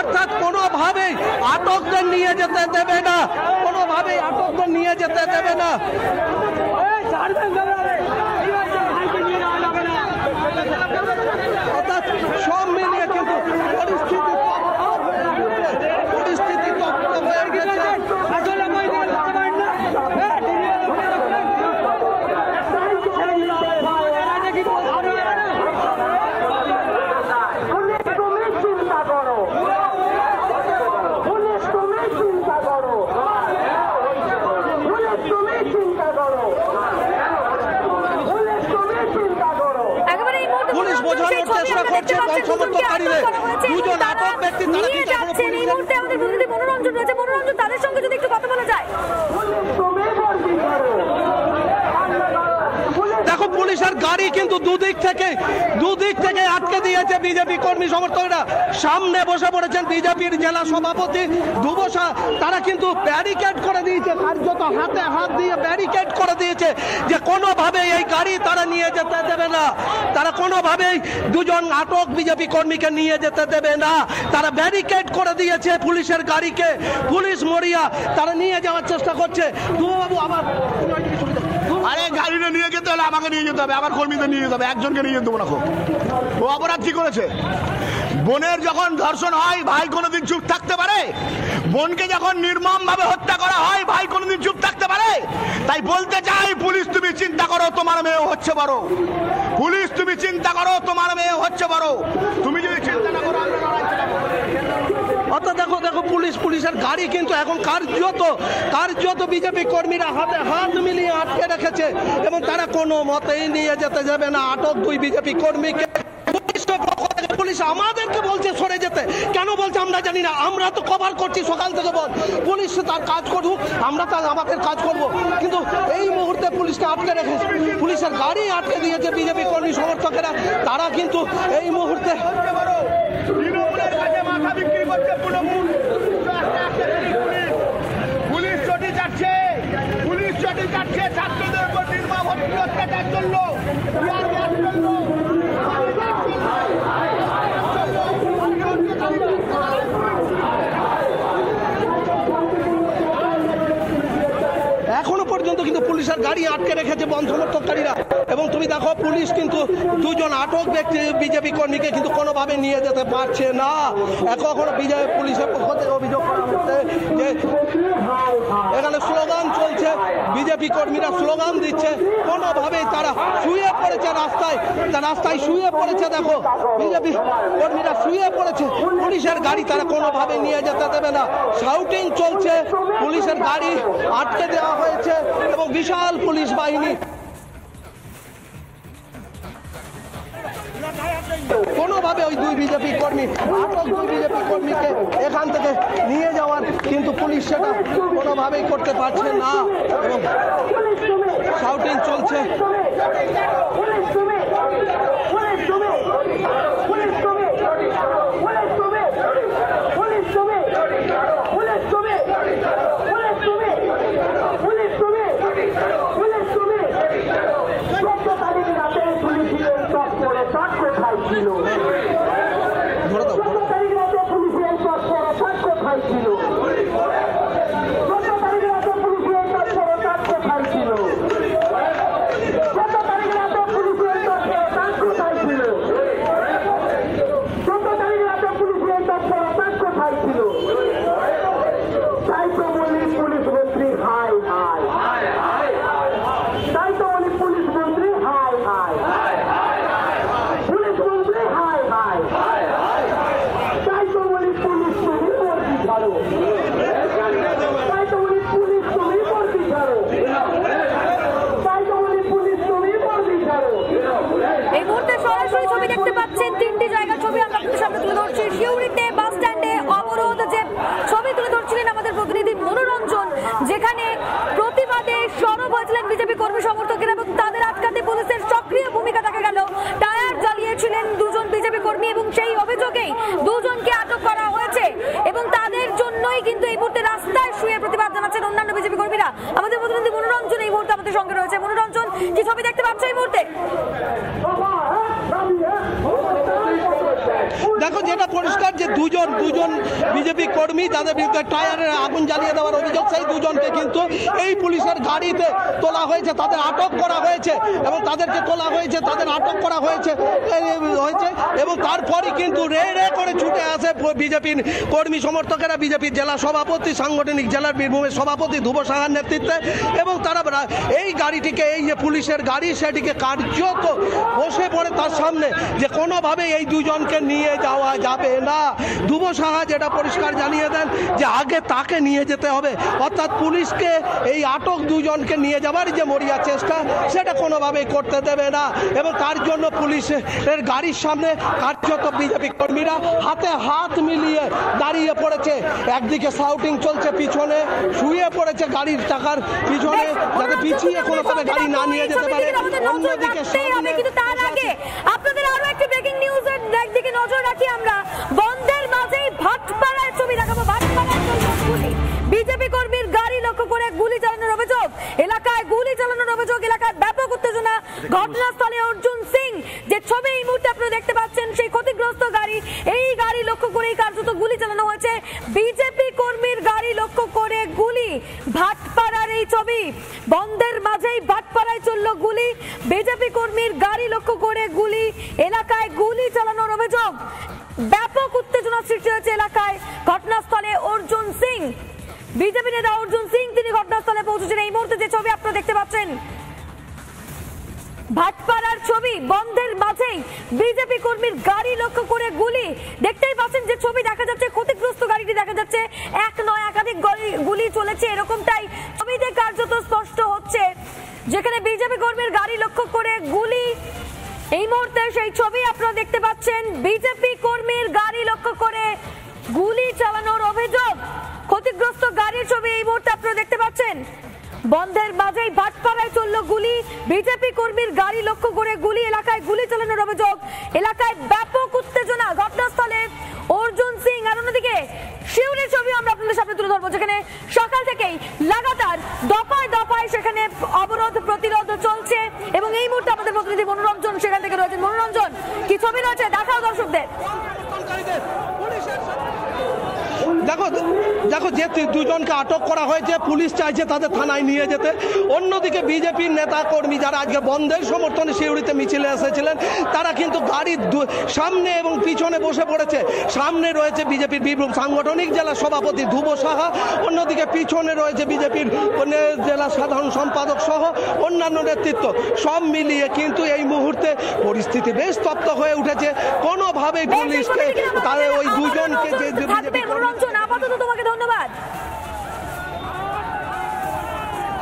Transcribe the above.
অর্থাৎ কোনোভাবেই আটকদের নিয়ে যেতে দেবে না, কোনোভাবেই আটকদের নিয়ে যেতে দেবে না। অর্থাৎ সব মিলিয়ে কিন্তু পরিস্থিতি তপ্ত হয়ে গেছে। পুলিশ বোঝানোর চেষ্টা করছে সমর্থককারীদের, দুজন আটক ব্যক্তি তারা কিন্তু যাচ্ছেন। এই মুহূর্তে আমাদের প্রতিনিধি মনোরঞ্জন রয়েছে। মনোরঞ্জন, তাদের সঙ্গে যদি একটু কথা বলা যায়। দেখো পুলিশের গাড়ি কিন্তু দুদিক থেকে আটকে দিয়েছে বিজেপি কর্মী সমর্থকরা। সামনে বসে পড়েছেন বিজেপির জেলা সভাপতি দুবসা, তারা কিন্তু ব্যারিকেড করে দিয়েছে, কার্যত হাতে হাত দিয়ে ব্যারিকেড করে দিয়েছে যে কোনোভাবে এই গাড়ি তারা নিয়ে যেতে দেবে না, তারা কোনোভাবেই দুজন আটক বিজেপি কর্মীকে নিয়ে যেতে দেবে না। তারা ব্যারিকেড করে দিয়েছে পুলিশের গাড়িকে, পুলিশ মরিয়া তারা নিয়ে যাওয়ার চেষ্টা করছে। দুবাবু আবার আরে গাড়িটা নিয়ে যেতে হলে আমাকে নিয়ে যেতে হবে, আমার কর্মীদের নিয়ে যেতে হবে, একজনকে নিয়ে যেতে হবে না। ও অপরাধ কি করেছে? বোনের যখন ধর্ষণ হয় ভাই কোনোদিন চুপ থাকতে পারে? বোনকে যখন নির্মম ভাবে হত্যা করা হয় ভাই কোনোদিন চুপ থাকতে পারে? তাই বলতে চাই পুলিশ তুমি চিন্তা করো, তোমার মেয়ে হচ্ছে বড়। পুলিশ তুমি চিন্তা করো, তোমার মেয়ে হচ্ছে বড়। তুমি যদি চিন্তা না করো আমরা লড়াই চালাবো। অর্থাৎ দেখো পুলিশের গাড়ি কিন্তু এখন কার্যত বিজেপি কর্মীরা হাতে হাত মিলিয়ে আটকে রেখেছে এবং তারা কোনো মতেই নিয়ে যেতে যাবে না আটক দুই বিজেপি কর্মীকে। পুলিশ আমাদেরকে বলছে সরে যেতে, কেন বলছে আমরা জানি না, আমরা তো কভার করছি সকাল থেকে। বল পুলিশ তার কাজ করুক, আমরা তার আমাদের কাজ করব, কিন্তু এই মুহূর্তে পুলিশকে আটকে রেখেছে, পুলিশের গাড়ি আটকে দিয়েছে বিজেপি কর্মী সমর্থকেরা। তারা কিন্তু এই মুহূর্তে পুলিশ চটি চাটছে ছাত্রদের উপর নির্মম অত্যাচার চললো। এখনো পর্যন্ত কিন্তু পুলিশের গাড়ি আটকে রেখেছে বন সমর্থককারীরা। এবং তুমি দেখো পুলিশ কিন্তু দুজন আটক ব্যক্তি বিজেপি কর্মীকে কিন্তু কোনোভাবে নিয়ে যেতে পারছে না। এখনো বিজেপি পুলিশের পক্ষ থেকে অভিযোগ করা হচ্ছে যে এখানে স্লোগান চলছে, বিজেপি কর্মীরা স্লোগান দিচ্ছে, কোনোভাবেই তারা শুয়ে পড়েছে রাস্তায় শুয়ে পড়েছে। দেখো বিজেপি কর্মীরা শুয়ে পড়েছে, পুলিশের গাড়ি তারা কোনোভাবে নিয়ে যেতে দেবে না। শাউটিং চলছে, পুলিশের গাড়ি আটকে দেওয়া হয়েছে এবং বিশাল পুলিশ বাহিনী কোনোভাবে ওই দুই বিজেপি কর্মীকে এখান থেকে নিয়ে যাওয়ার কিন্তু পুলিশ সেটা কোনোভাবেই করতে পারছে না এবং শাউটিং চলছে। দেখো যেটা পরিষ্কার যে দুজন বিজেপি কর্মী যাদের বিরুদ্ধে টায়ারের আগুন জ্বালিয়ে দেওয়ার অভিযোগ, সেই দুজনকে কিন্তু এই পুলিশের গাড়িতে তোলা হয়েছে, তাদের আটক করা হয়েছে এবং তাদেরকে তোলা হয়েছে, তাদের আটক করা হয়েছে এবং তারপরই কিন্তু রে করে ছুটে আসে বিজেপির কর্মী সমর্থকেরা, বিজেপির জেলা সভাপতি, সাংগঠনিক জেলার বীরভূমের সভাপতি ধ্রুব সাহার নেতৃত্বে, এবং তারা এই গাড়িটিকে, এই যে পুলিশের গাড়ি, সেটিকে কার্যত বসে পড়ে তার সামনে যে কোনোভাবে এই দুজনকে নিয়ে যাওয়া যাবে না। ধ্রুব সাহা যেটা পরিষ্কার জানিয়ে দেন যে আগে তাকে নিয়ে যেতে হবে, অর্থাৎ পুলিশকে এই আটক দুজনকে নিয়ে যাওয়ার যে মরিয়া চেষ্টা সেটা কোনোভাবেই করতে দেবে না, এবং তার জন্য পুলিশের গাড়ির সামনে কার্যত বিজেপি কর্মীরা হাতে হাত মিলিয়ে দাঁড়িয়ে পড়েছে। একদিকে শাউটিং চলছে, পিছনে শুয়ে পড়েছে গাড়ির চাকার পিছনে যাতে পিছিয়ে কোনোভাবে গাড়ি না নিয়ে যেতে পারে। অন্যদিকে কিন্তু তার আগে আপনাদের আরো একটি ব্রেকিং নিউজের একদিকে নজর রাখি আমরা। বন্ধের মাঝেই ভাটপাড়ার ছবি দেখাবো। ভাটপাড়ার গুলি, বিজেপি কর্মীর গাড়ি লক্ষ্য করে গুলি চালানোর অভিযোগ, এলাকায় গুলি চালানোর অভিযোগ, এলাকায় ব্যাপক উত্তেজনা। ঘটনাস্থলে অর্জুন সিং, যে ছবি এই মুহূর্তে আপনারা দেখতে পাচ্ছেন, সেই ক্ষতিগ্রস্ত গাড়ি, এই গাড়ি লক্ষ্য করেই কার্যত গুলি চালানো হয়েছে। বিজেপি কর্মীর গাড়ি লক্ষ্য করে গুলি, ভাটপাড়ার এই ছবি। বন্ধের মাঝেই ভাটপাড়ায় চলল গুলি, বিজেপি কর্মীর গাড়ি লক্ষ্য করে গুলি, এলাকায় গুলি চালানোর অভিযোগ। ব্যাপক উত্তেজনা সৃষ্টি হয়েছে এলাকায়। ঘটনাস্থলে অর্জুন সিং, বিজেপি নেতা অর্জুন সিং, তিনি ঘটনাস্থলে পৌঁছেছেন। এই মুহূর্তে যে ছবি আপনারা দেখতে পাচ্ছেন, ভাটপাড়ার ছবি, বন্ধের মাঝেই বিজেপি কর্মীর গাড়ি লক্ষ্য করে গুলি। দেখতেই পাচ্ছেন যে ছবি দেখা যাচ্ছে, ক্ষতিগ্রস্ত গাড়িটি দেখা যাচ্ছে, এক নয় একাধিক গুলি চলেছে, এরকমটাই ছবিতে কার্যত স্পষ্ট হচ্ছে, যেখানে বিজেপি কর্মীর গাড়ি লক্ষ্য করে গুলি। এই মুহূর্তে সেই ছবি আপনারা দেখতে পাচ্ছেন, বিজেপি কর্মীর গাড়ি লক্ষ্য করে গুলি চালানোর অভিযোগ। ক্ষতিগ্রস্ত গাড়ির ছবি এই মুহূর্তে আপনারা দেখতে পাচ্ছেন। বন্ধের মাঝেই ভাটপাড়ায় চলল গুলি, বিজেপি কর্মীর গাড়ি লক্ষ্য করে গুলি, এলাকায় গুলি চালানোর অভিযোগ, এলাকায় ব্যাপক উত্তেজনা। ঘটনাস্থলে অর্জুন সিং। আর অন্যদিকে শিউরের ছবি আমরা আপনাদের সামনে তুলে ধরবো, যেখানে সকাল থেকেই লাগাতার দফায় দফায় সেখানে অবরোধ প্রতিরোধ চলছে, এবং এই মুহূর্তে আমাদের প্রতিনিধি মনোরঞ্জন সেখান থেকে রয়েছেন। মনোরঞ্জন, কি ছবি রয়েছে দেখাও দর্শকদের। দেখো যে দুজনকে আটক করা হয়েছে, পুলিশ চাইছে তাদের থানায় নিয়ে যেতে। অন্যদিকে বিজেপির নেতা কর্মী যারা আজকে বন্ধের সমর্থনে শিউড়িতে মিছিলে এসেছিলেন, তারা কিন্তু গাড়ির সামনে এবং পিছনে বসে পড়েছে। সামনে রয়েছে বিজেপির বীরভূম সাংগঠনিক জেলা সভাপতি ধ্রুব সাহা, অন্যদিকে পিছনে রয়েছে বিজেপির জেলা সাধারণ সম্পাদক সহ অন্যান্য নেতৃত্ব। সব মিলিয়ে কিন্তু এই মুহূর্তে পরিস্থিতি বেশ তপ্ত হয়ে উঠেছে। কোনোভাবেই পুলিশকে তাদের ওই দুজনকে যে বিজেপি